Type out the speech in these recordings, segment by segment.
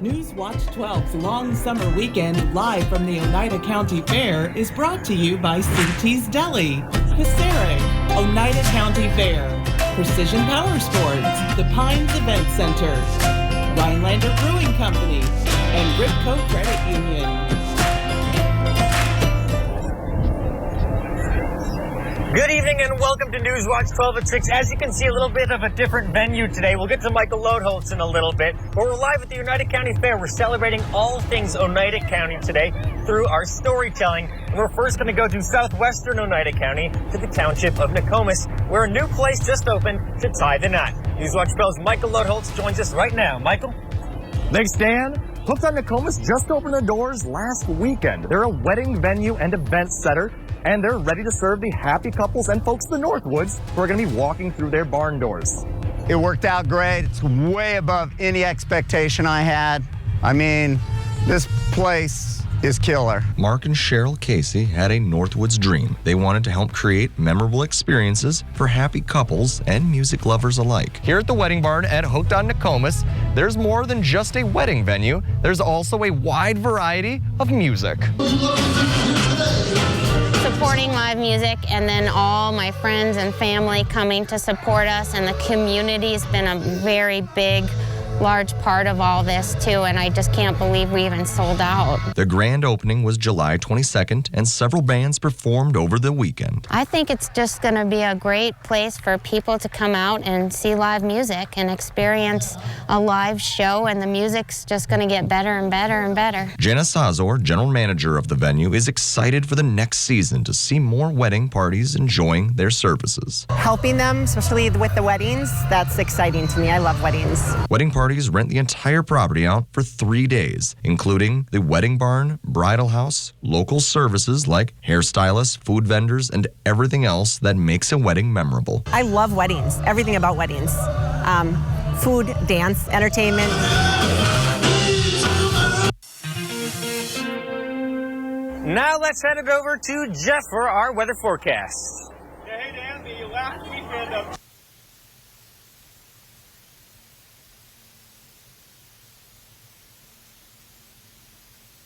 Newswatch 12's long summer weekend live from the Oneida County Fair is brought to you by CT's Deli, Passaic, Oneida County Fair, Precision Power Sports, the Pines Event Center, Rhinelander Brewing Company, and Ripco Credit Union. Good evening and welcome to Newswatch 12 at 6. As you can see, a little bit of a different venue today. We'll get to Michael Lodeholtz in a little bit. But we're live at the Oneida County Fair. We're celebrating all things Oneida County today through our storytelling. And we're first going to go to southwestern Oneida County to the township of Nokomis, where a new place just opened to tie the knot. Newswatch 12's Michael Lodeholtz joins us right now. Michael? Thanks, Dan. Hooked on Nokomis just opened their doors last weekend. They're a wedding venue and event center, and they're ready to serve the happy couples and folks in the Northwoods who are going to be walking through their barn doors. It worked out great. It's way above any expectation I had. I mean, this place is killer. Mark and Cheryl Casey had a Northwoods dream. They wanted to help create memorable experiences for happy couples and music lovers alike. Here at the Wedding Barn at Hooked on Nokomis, there's more than just a wedding venue. There's also a wide variety of music. Supporting live music, and then all my friends and family coming to support us, and the community's been a very big, large part of all this too, and I just can't believe we even sold out. The grand opening was July 22nd, and several bands performed over the weekend. I think it's just going to be a great place for people to come out and see live music and experience a live show, and the music's just going to get better and better and better. Jenna Sazor, general manager of the venue, is excited for the next season to see more wedding parties enjoying their services. Helping them, especially with the weddings, that's exciting to me. I love weddings. Wedding parties rent the entire property out for 3 days, including the wedding barn, bridal house, local services like hairstylists, food vendors, and everything else that makes a wedding memorable. I love weddings, everything about weddings. Food, dance, entertainment. Now let's head it over to Jeff for our weather forecast. Yeah, hey Dan, the last weekend of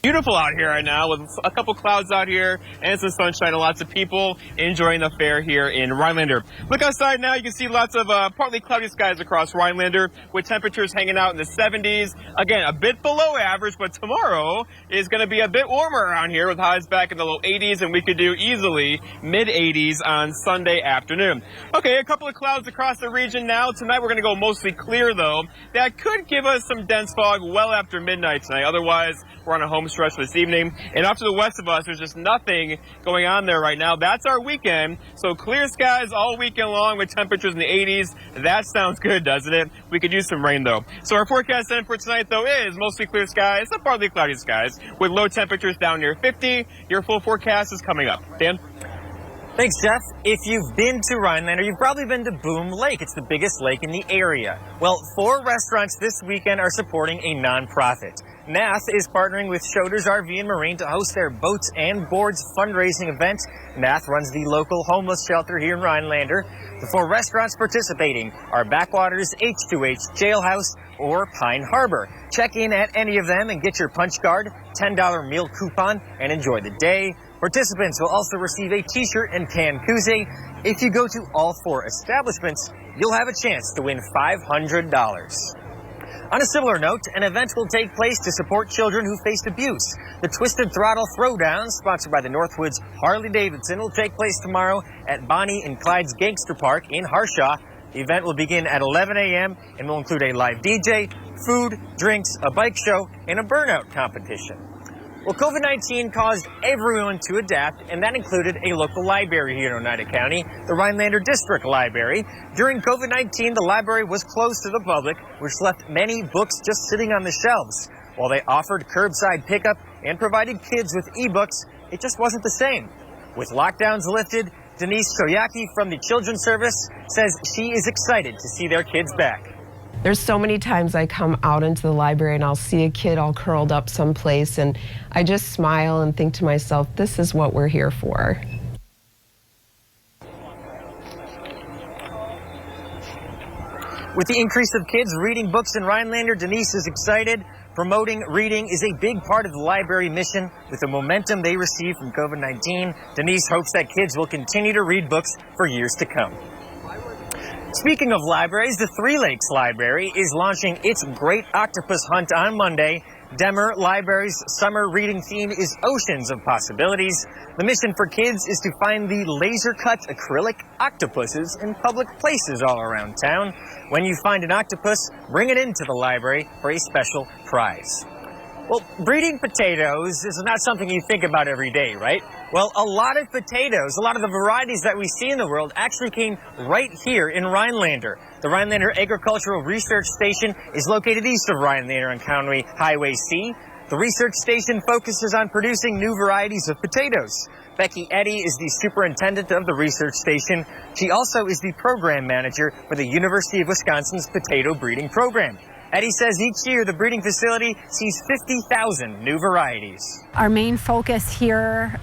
beautiful out here right now with a couple clouds out here and some sunshine and lots of people enjoying the fair here in Rhinelander. Look outside now, you can see lots of partly cloudy skies across Rhinelander with temperatures hanging out in the 70s. Again, a bit below average, but tomorrow is going to be a bit warmer around here with highs back in the low 80s, and we could do easily mid 80s on Sunday afternoon. Okay, a couple of clouds across the region now. Tonight we're going to go mostly clear though. That could give us some dense fog well after midnight tonight. Otherwise, we're on a home stretch this evening. And off to the west of us, there's just nothing going on there right now. That's our weekend. So clear skies all weekend long with temperatures in the 80s. That sounds good, doesn't it? We could use some rain though. So our forecast then for tonight though is mostly clear skies, some partly cloudy skies with low temperatures down near 50. Your full forecast is coming up. Dan? Thanks, Jeff. If you've been to Rhinelander, you've probably been to Boom Lake. It's the biggest lake in the area. Well, 4 restaurants this weekend are supporting a nonprofit. NAF is partnering with Shoders RV and Marine to host their Boats and Boards fundraising event. NAF runs the local homeless shelter here in Rhinelander. The 4 restaurants participating are Backwaters, H2H, Jailhouse, or Pine Harbor. Check in at any of them and get your punch card, $10 meal coupon, and enjoy the day. Participants will also receive a t-shirt and canned koozie. If you go to all 4 establishments, you'll have a chance to win $500. On a similar note, an event will take place to support children who faced abuse. The Twisted Throttle Throwdown, sponsored by the Northwoods Harley-Davidson, will take place tomorrow at Bonnie and Clyde's Gangster Park in Harshaw. The event will begin at 11 a.m. and will include a live DJ, food, drinks, a bike show, and a burnout competition. Well, COVID-19 caused everyone to adapt, and that included a local library here in Oneida County, the Rhinelander District Library. During COVID-19, the library was closed to the public, which left many books just sitting on the shelves. While they offered curbside pickup and provided kids with ebooks, it just wasn't the same. With lockdowns lifted, Denise Soyaki from the Children's Service says she is excited to see their kids back. There's so many times I come out into the library and I'll see a kid all curled up someplace, and I just smile and think to myself, this is what we're here for. With the increase of kids reading books in Rhinelander, Denise is excited. Promoting reading is a big part of the library mission. With the momentum they receive from COVID-19, Denise hopes that kids will continue to read books for years to come. Speaking of libraries, the Three Lakes Library is launching its Great Octopus Hunt on Monday. Demer Library's summer reading theme is Oceans of Possibilities. The mission for kids is to find the laser-cut acrylic octopuses in public places all around town. When you find an octopus, bring it into the library for a special prize. Well, breeding potatoes is not something you think about every day, right? Well, a lot of potatoes, a lot of the varieties that we see in the world actually came right here in Rhinelander. The Rhinelander Agricultural Research Station is located east of Rhinelander on County Highway C. The research station focuses on producing new varieties of potatoes. Becky Eddy is the superintendent of the research station. She also is the program manager for the University of Wisconsin's potato breeding program. Eddy says each year the breeding facility sees 50,000 new varieties. Our main focus here,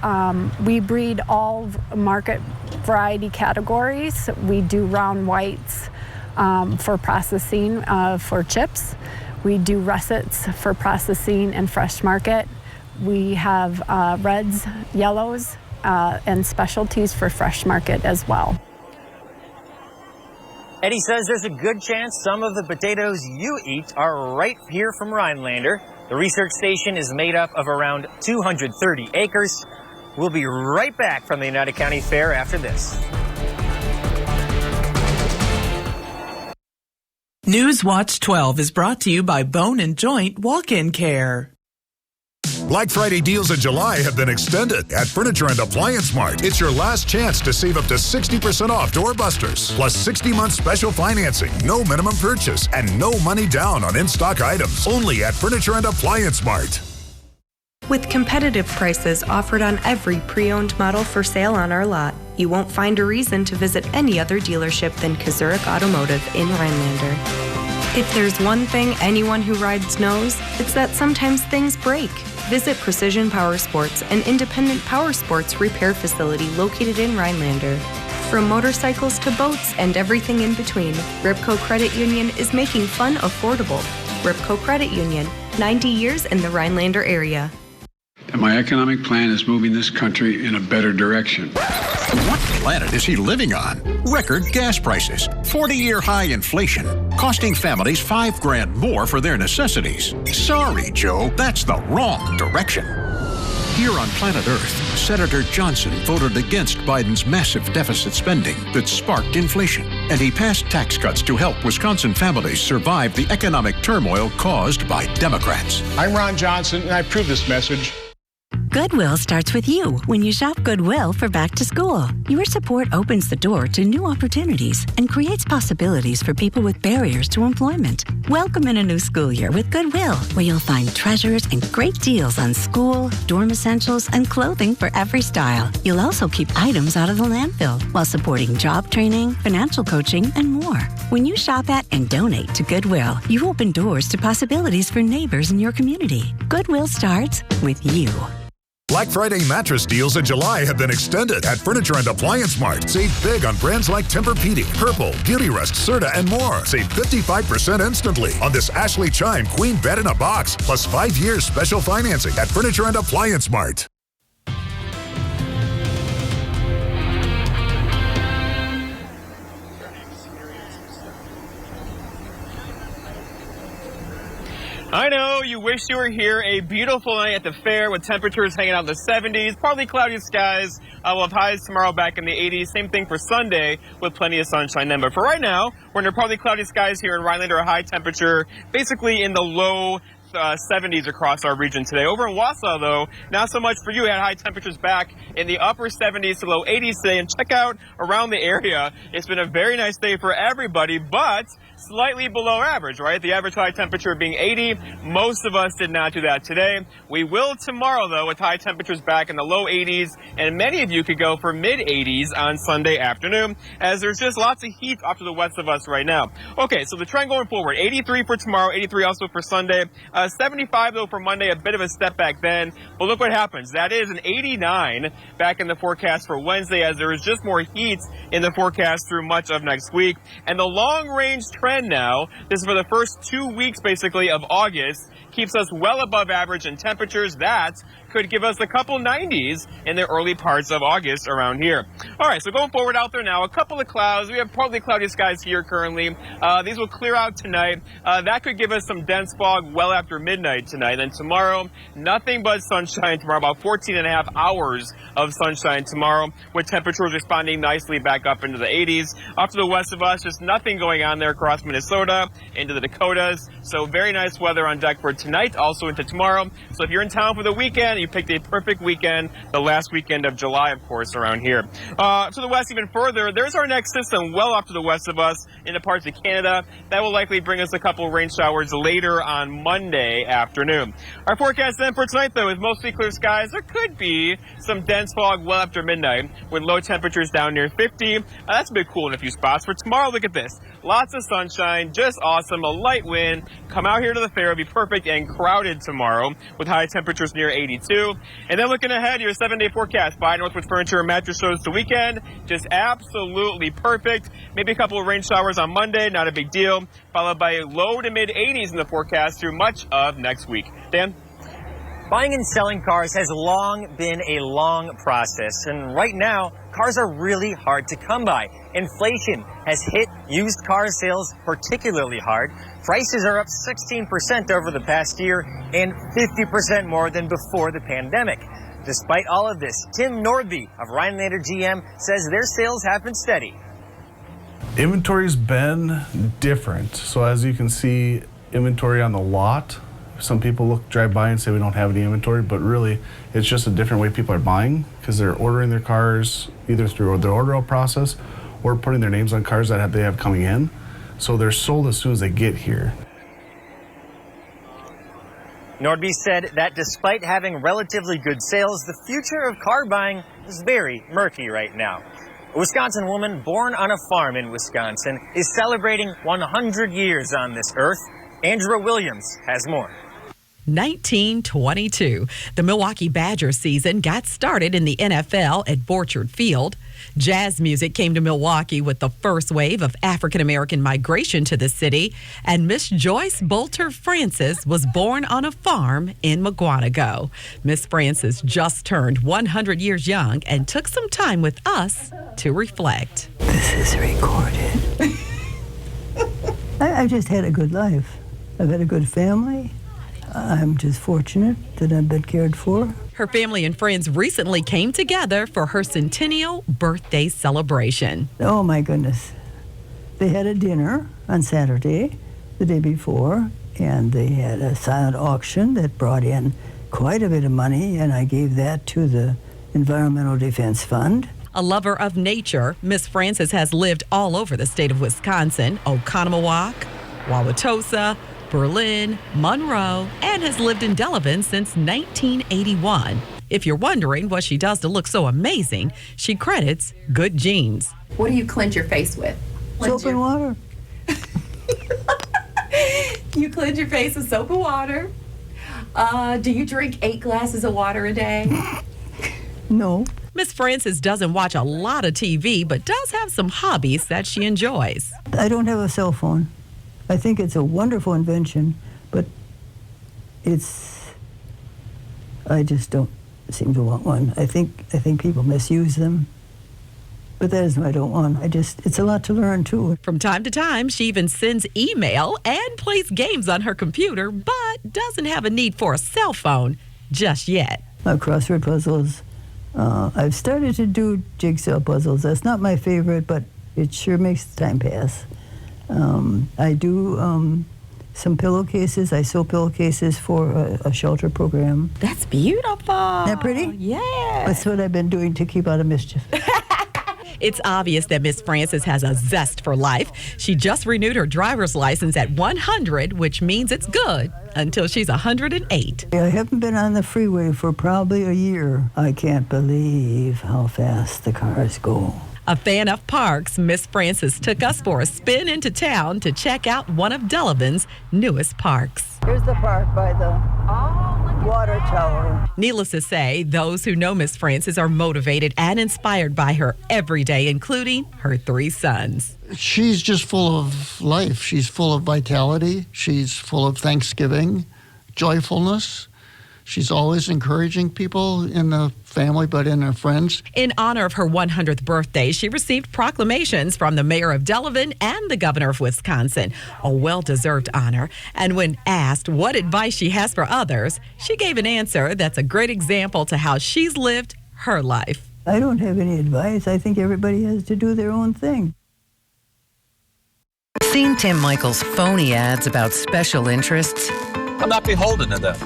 we breed all market variety categories. We do round whites for processing for chips. We do russets for processing and fresh market. We have reds, yellows, and specialties for fresh market as well. Eddy says there's a good chance some of the potatoes you eat are right here from Rhinelander. The research station is made up of around 230 acres. We'll be right back from the United County Fair after this. Newswatch 12 is brought to you by Bone and Joint Walk-In Care. Black Friday deals in July have been extended at Furniture and Appliance Mart. It's your last chance to save up to 60% off doorbusters, plus 60-month special financing, no minimum purchase, and no money down on in-stock items. Only at Furniture and Appliance Mart. With competitive prices offered on every pre-owned model for sale on our lot, you won't find a reason to visit any other dealership than Kazurek Automotive in Rhinelander. If there's one thing anyone who rides knows, it's that sometimes things break. Visit Precision Power Sports, an independent power sports repair facility located in Rhinelander. From motorcycles to boats and everything in between, Ripco Credit Union is making fun affordable. Ripco Credit Union, 90 years in the Rhinelander area. And my economic plan is moving this country in a better direction. What planet is he living on? Record gas prices, 40-year high inflation, costing families $5,000 more for their necessities. Sorry, Joe, that's the wrong direction. Here on planet Earth, Senator Johnson voted against Biden's massive deficit spending that sparked inflation, and he passed tax cuts to help Wisconsin families survive the economic turmoil caused by Democrats. I'm Ron Johnson, and I approve this message. Goodwill starts with you when you shop Goodwill for back to school. Your support opens the door to new opportunities and creates possibilities for people with barriers to employment. Welcome in a new school year with Goodwill, where you'll find treasures and great deals on school, dorm essentials, and clothing for every style. You'll also keep items out of the landfill while supporting job training, financial coaching, and more. When you shop at and donate to Goodwill, you open doors to possibilities for neighbors in your community. Goodwill starts with you. Black Friday mattress deals in July have been extended at Furniture and Appliance Mart. Save big on brands like Tempur-Pedic, Purple, Beauty Rest, Serta, and more. Save 55% instantly on this Ashley Chime Queen Bed in a Box, plus 5 years special financing at Furniture and Appliance Mart. I know you wish you were here. A beautiful night at the fair with temperatures hanging out in the 70s, partly cloudy skies. We'll have highs tomorrow back in the 80s. Same thing for Sunday with plenty of sunshine then. But for right now, we're under partly cloudy skies here in Rhinelander, a high temperature basically in the low 70s across our region today. Over in Wausau, though, not so much for you. We had high temperatures back in the upper 70s to low 80s today. And check out around the area. It's been a very nice day for everybody, but slightly below average, right? The average high temperature being 80. Most of us did not do that today. We will tomorrow, though, with high temperatures back in the low 80s, and many of you could go for mid-80s on Sunday afternoon, as there's just lots of heat off to the west of us right now. Okay, so the trend going forward, 83 for tomorrow, 83 also for Sunday, 75, though, for Monday, a bit of a step back then, but look what happens. That is an 89 back in the forecast for Wednesday, as there is just more heat in the forecast through much of next week, and the long-range trend now, this is for the first 2 weeks, basically, of August, keeps us well above average in temperatures. That could give us a couple 90s in the early parts of August around here. All right, so going forward out there now, a couple of clouds. We have partly cloudy skies here currently. These will clear out tonight. That could give us some dense fog well after midnight tonight. Then tomorrow, nothing but sunshine tomorrow, about 14 and a half hours of sunshine tomorrow, with temperatures responding nicely back up into the 80s. Off to the west of us, just nothing going on there across Minnesota, into the Dakotas. So very nice weather on deck for tonight, also into tomorrow. So if you're in town for the weekend, you picked a perfect weekend, the last weekend of July, of course, around here. To the west even further, there's our next system well off to the west of us into parts of Canada. That will likely bring us a couple rain showers later on Monday afternoon. Our forecast then for tonight, though, is mostly clear skies. There could be some dense fog well after midnight with low temperatures down near 50. That's a bit cool in a few spots. For tomorrow, look at this. Lots of sunshine, just awesome. A light wind. Come out here to the fair. It'll be perfect and crowded tomorrow with high temperatures near 82. And then looking ahead, your 7-day forecast by Northwoods Furniture and Mattress shows the weekend. Just absolutely perfect. Maybe a couple of rain showers on Monday, not a big deal. Followed by low to mid 80s in the forecast through much of next week. Dan? Buying and selling cars has long been a long process, and right now, cars are really hard to come by. Inflation has hit used car sales particularly hard. Prices are up 16% over the past year and 50% more than before the pandemic. Despite all of this, Tim Nordby of Rhinelander GM says their sales have been steady. Inventory's been different. So as you can see, inventory on the lot. Some people drive by and say we don't have any inventory, but really it's just a different way people are buying because they're ordering their cars either through the order process or putting their names on cars that they have coming in. So they're sold as soon as they get here. Nordby said that despite having relatively good sales, the future of car buying is very murky right now. A Wisconsin woman born on a farm in Wisconsin is celebrating 100 years on this earth. Andrea Williams has more. 1922. The Milwaukee Badger season got started in the NFL at Borchard Field. Jazz music came to Milwaukee with the first wave of African-American migration to the city, and Miss Joyce Bolter Francis was born on a farm in McGuanago. Miss Francis just turned 100 years young and took some time with us to reflect. This is recorded. I've just had a good life. I've had a good family. I'm just fortunate that I've been cared for. Her family and friends recently came together for her centennial birthday celebration. Oh my goodness. They had a dinner on Saturday, the day before, and they had a silent auction that brought in quite a bit of money, and I gave that to the Environmental Defense Fund. A lover of nature, Miss Francis has lived all over the state of Wisconsin, Oconomowoc, Wauwatosa, Berlin, Monroe, and has lived in Delavan since 1981. If you're wondering what she does to look so amazing, she credits good genes. What do you cleanse your face with? Soap and water. You cleanse your face with soap and water. Do you drink 8 glasses of water a day? No. Miss Francis doesn't watch a lot of TV, but does have some hobbies that she enjoys. I don't have a cell phone. I think it's a wonderful invention, but I just don't seem to want one. I think people misuse them, but that isn't what I don't want. It's a lot to learn too. From time to time, she even sends email and plays games on her computer, but doesn't have a need for a cell phone just yet. Crossword puzzles. I've started to do jigsaw puzzles. That's not my favorite, but it sure makes the time pass. I do some pillowcases. I sew pillowcases for a shelter program. That's beautiful. Isn't that pretty? Yeah. That's what I've been doing to keep out of mischief. It's obvious that Miss Francis has a zest for life. She just renewed her driver's license at 100, which means it's good until she's 108. I haven't been on the freeway for probably a year. I can't believe how fast the cars go. A fan of parks, Miss Francis took us for a spin into town to check out one of Delavan's newest parks. Here's the park by the water tower. Needless to say, those who know Miss Francis are motivated and inspired by her every day, including her 3 sons. She's just full of life. She's full of vitality. She's full of Thanksgiving, joyfulness. She's always encouraging people in the family, but in her friends. In honor of her 100th birthday, she received proclamations from the mayor of Delavan and the governor of Wisconsin, a well-deserved honor. And when asked what advice she has for others, she gave an answer that's a great example to how she's lived her life. I don't have any advice. I think everybody has to do their own thing. Seen Tim Michaels' phony ads about special interests? I'm not beholden to them.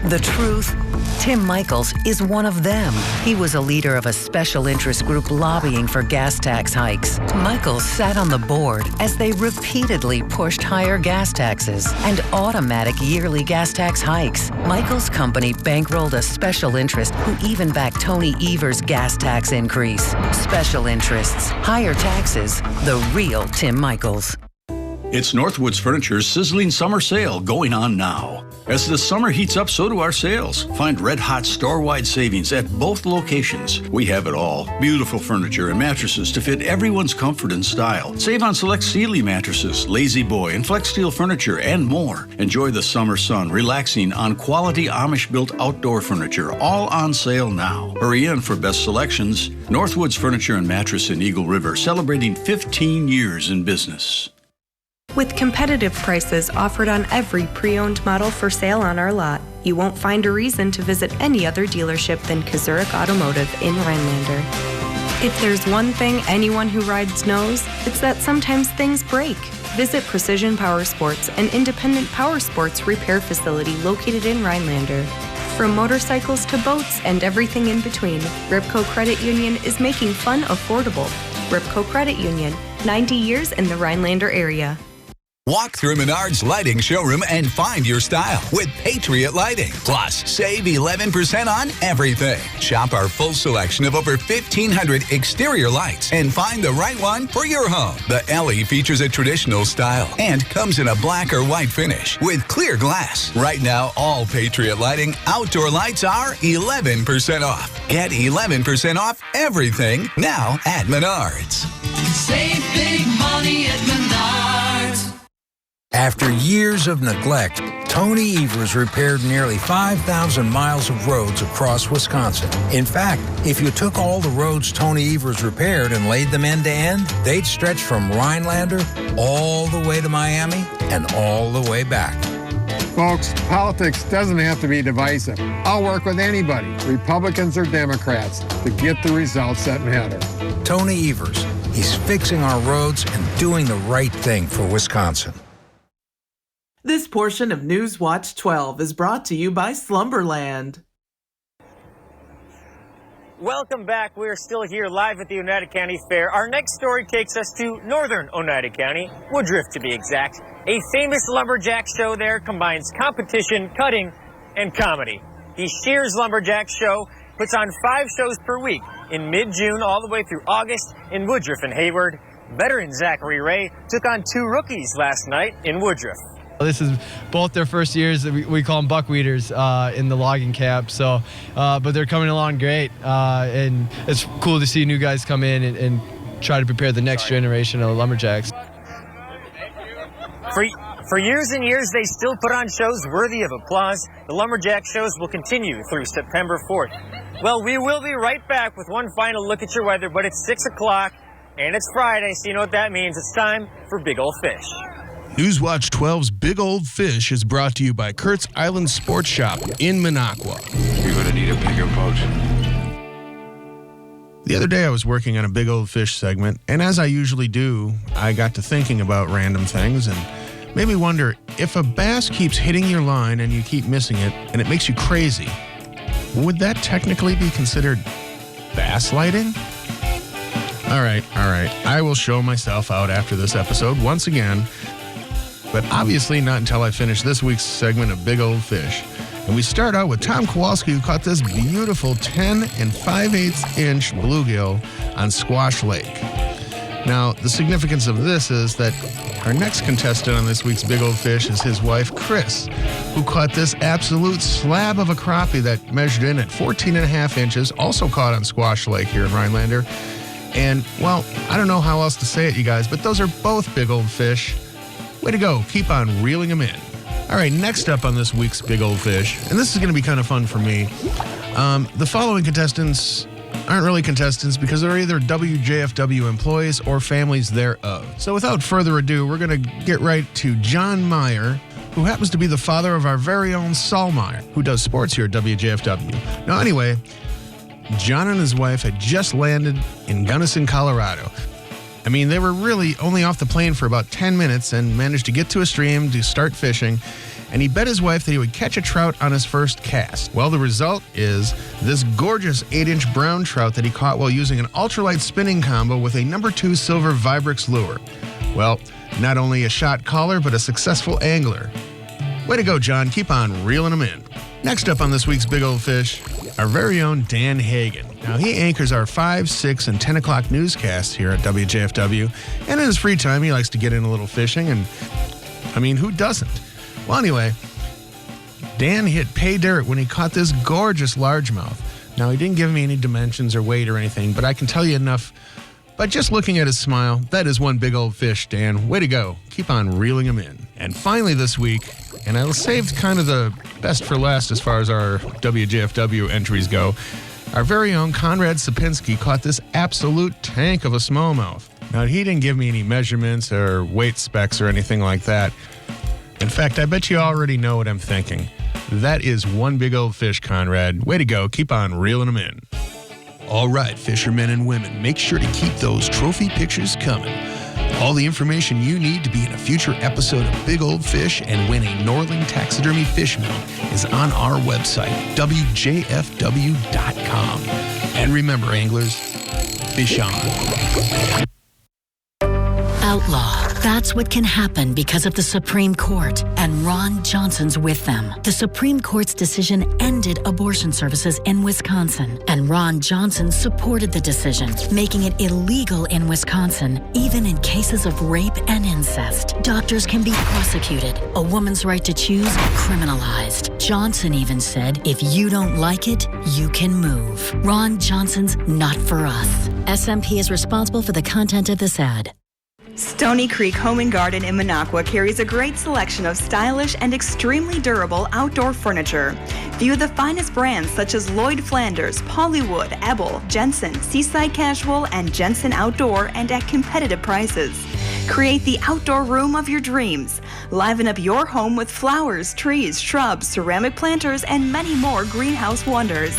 The truth, Tim Michaels is one of them. He was a leader of a special interest group lobbying for gas tax hikes. Michaels sat on the board as they repeatedly pushed higher gas taxes and automatic yearly gas tax hikes. Michaels' company bankrolled a special interest who even backed Tony Evers' gas tax increase. Special interests, higher taxes, the real Tim Michaels. It's Northwoods Furniture's sizzling summer sale going on now. As the summer heats up, so do our sales. Find red-hot store-wide savings at both locations. We have it all. Beautiful furniture and mattresses to fit everyone's comfort and style. Save on select Sealy mattresses, Lazy Boy, and Flex Steel furniture, and more. Enjoy the summer sun, relaxing on quality Amish-built outdoor furniture, all on sale now. Hurry in for best selections. Northwoods Furniture and Mattress in Eagle River, celebrating 15 years in business. With competitive prices offered on every pre-owned model for sale on our lot, you won't find a reason to visit any other dealership than Kazurek Automotive in Rhinelander. If there's one thing anyone who rides knows, it's that sometimes things break. Visit Precision Power Sports, an independent power sports repair facility located in Rhinelander. From motorcycles to boats and everything in between, Ripco Credit Union is making fun affordable. Ripco Credit Union, 90 years in the Rhinelander area. Walk through Menard's Lighting Showroom and find your style with Patriot Lighting. Plus, save 11% on everything. Shop our full selection of over 1,500 exterior lights and find the right one for your home. The LE features a traditional style and comes in a black or white finish with clear glass. Right now, all Patriot Lighting outdoor lights are 11% off. Get 11% off everything now at Menard's. Save big money at Menard's. After years of neglect, Tony Evers repaired nearly 5,000 miles of roads across Wisconsin. In fact, if you took all the roads Tony Evers repaired and laid them end to end, they'd stretch from Rhinelander all the way to Miami and all the way back. Folks, politics doesn't have to be divisive. I'll work with anybody, Republicans or Democrats, to get the results that matter. Tony Evers, he's fixing our roads and doing the right thing for Wisconsin. This portion of News Watch 12 is brought to you by Slumberland. Welcome back. We're still here live at the Oneida County Fair. Our next story takes us to northern Oneida County, Woodruff to be exact. A famous lumberjack show there combines competition, cutting, and comedy. The Shears Lumberjack Show puts on 5 shows per week in mid-June all the way through August in Woodruff and Hayward. Veteran Zachary Ray took on 2 rookies last night in Woodruff. This is both their first years. We call them buckweeders in the logging camp. So, but they're coming along great, and it's cool to see new guys come in and try to prepare the next generation of lumberjacks. For years and years, they still put on shows worthy of applause. The lumberjack shows will continue through September 4th. Well, we will be right back with one final look at your weather, but it's 6 o'clock and it's Friday, so you know what that means. It's time for Big Old Fish. Newswatch 12's Big Old Fish is brought to you by Kurt's Island Sports Shop in Minocqua. You're going to need a bigger boat. The other day I was working on a Big Old Fish segment, and as I usually do, I got to thinking about random things and made me wonder, if a bass keeps hitting your line and you keep missing it and it makes you crazy, would that technically be considered bass lighting? All right. I will show myself out after this episode once again, but obviously not until I finish this week's segment of Big Old Fish. And we start out with Tom Kowalski, who caught this beautiful 10 5/8 inch bluegill on Squash Lake. Now, the significance of this is that our next contestant on this week's Big Old Fish is his wife, Chris, who caught this absolute slab of a crappie that measured in at 14 1/2 inches, also caught on Squash Lake here in Rhinelander. And, well, I don't know how else to say it, you guys, but those are both big old fish. Way to go. Keep on reeling them in. All right, next up on this week's Big Old Fish, and this is going to be kind of fun for me. The following contestants aren't really contestants because they're either WJFW employees or families thereof. So without further ado, we're going to get right to John Meyer, who happens to be the father of our very own Saul Meyer, who does sports here at WJFW. Now, anyway, John and his wife had just landed in Gunnison, Colorado. I mean, they were really only off the plane for about 10 minutes and managed to get to a stream to start fishing. And he bet his wife that he would catch a trout on his first cast. Well, the result is this gorgeous 8-inch brown trout that he caught while using an ultralight spinning combo with a number 2 silver Vibrix lure. Well, not only a shot caller, but a successful angler. Way to go, John. Keep on reeling them in. Next up on this week's Big Old Fish, our very own Dan Hagan. Now, he anchors our 5, 6, and 10 o'clock newscasts here at WJFW, and in his free time, he likes to get in a little fishing, and, I mean, who doesn't? Well, anyway, Dan hit pay dirt when he caught this gorgeous largemouth. Now, he didn't give me any dimensions or weight or anything, but I can tell you enough by just looking at his smile. That is one big old fish, Dan. Way to go. Keep on reeling him in. And finally this week, and I saved kind of the best for last as far as our WJFW entries go, our very own Conrad Sapinski caught this absolute tank of a smallmouth. Now, he didn't give me any measurements or weight specs or anything like that. In fact, I bet you already know what I'm thinking. That is one big old fish, Conrad. Way to go. Keep on reeling them in. All right, fishermen and women, make sure to keep those trophy pictures coming. All the information you need to be in a future episode of Big Old Fish and win a Norling Taxidermy fish mount is on our website, WJFW.com. And remember, anglers, fish on. Outlaw. That's what can happen because of the Supreme Court, and Ron Johnson's with them. The Supreme Court's decision ended abortion services in Wisconsin, and Ron Johnson supported the decision, making it illegal in Wisconsin, even in cases of rape and incest. Doctors can be prosecuted, a woman's right to choose criminalized. Johnson even said, if you don't like it, you can move. Ron Johnson's not for us. SMP is responsible for the content of this ad. Stony Creek Home and Garden in Minocqua carries a great selection of stylish and extremely durable outdoor furniture. View the finest brands such as Lloyd Flanders, Pollywood, Ebel, Jensen, Seaside Casual, and Jensen Outdoor, and at competitive prices. Create the outdoor room of your dreams. Liven up your home with flowers, trees, shrubs, ceramic planters, and many more greenhouse wonders.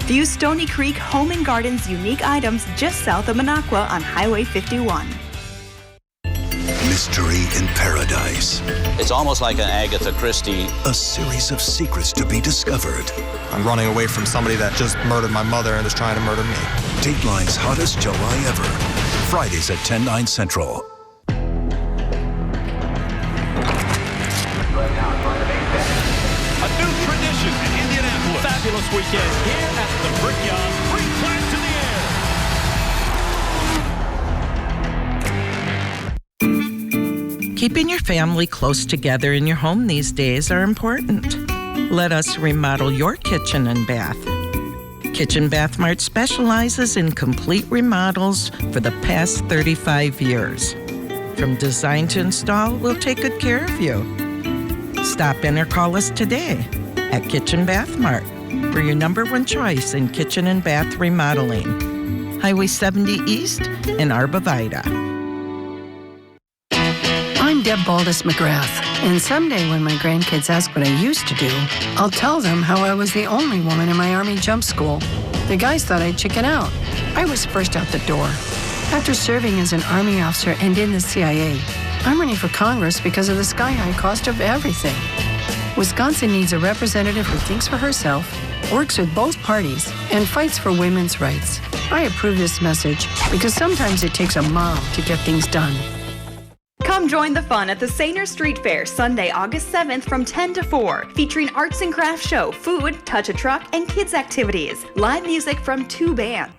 View Stony Creek Home and Garden's unique items just south of Minocqua on Highway 51. Mystery in Paradise. It's almost like an Agatha Christie. A series of secrets to be discovered. I'm running away from somebody that just murdered my mother and is trying to murder me. Dateline's hottest July ever. Fridays at 10/9 Central. A new tradition in Indianapolis. Fabulous weekend here at the Brickyard. Three flags in the air. Keeping your family close together in your home these days are important. Let us remodel your kitchen and bath. Kitchen Bath Mart specializes in complete remodels for the past 35 years. From design to install, we'll take good care of you. Stop in or call us today at Kitchen Bath Mart. We're your #1 choice in kitchen and bath remodeling. Highway 70 East in Arborvita. I'm Deb Baldus McGrath, and someday when my grandkids ask what I used to do, I'll tell them how I was the only woman in my Army jump school. The guys thought I'd chicken out. I was first out the door. After serving as an Army officer and in the CIA, I'm running for Congress because of the sky-high cost of everything. Wisconsin needs a representative who thinks for herself, works with both parties, and fights for women's rights. I approve this message because sometimes it takes a mom to get things done. Come join the fun at the Sainer Street Fair Sunday, August 7th from 10 to 4, featuring arts and crafts show, food, touch a truck, and kids activities. Live music from 2 bands.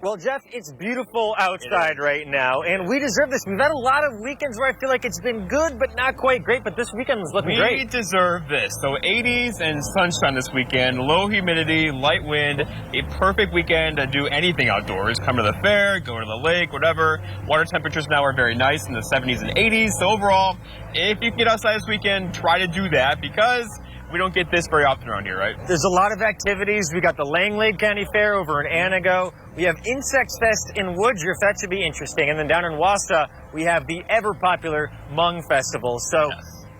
Well, Jeff, it's beautiful outside right now, and we deserve this. We've had a lot of weekends where I feel like it's been good, but not quite great, but this weekend was looking great. We deserve this. So 80s and sunshine this weekend, low humidity, light wind, a perfect weekend to do anything outdoors. Come to the fair, go to the lake, whatever. Water temperatures now are very nice in the 70s and 80s. So overall, if you can get outside this weekend, try to do that because we don't get this very often around here, right? There's a lot of activities. We got the Langley County Fair over in Anago. We have Insects Fest in Woodruff. That should be interesting. And then down in Wasta, we have the ever-popular Hmong Festival. So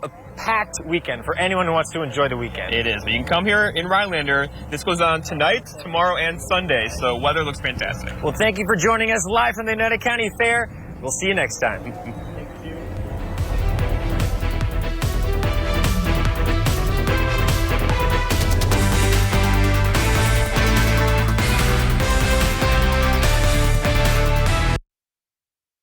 a packed weekend for anyone who wants to enjoy the weekend. It is. But you can come here in Rhinelander. This goes on tonight, tomorrow, and Sunday. So weather looks fantastic. Well, thank you for joining us live from the Oneida County Fair. We'll see you next time.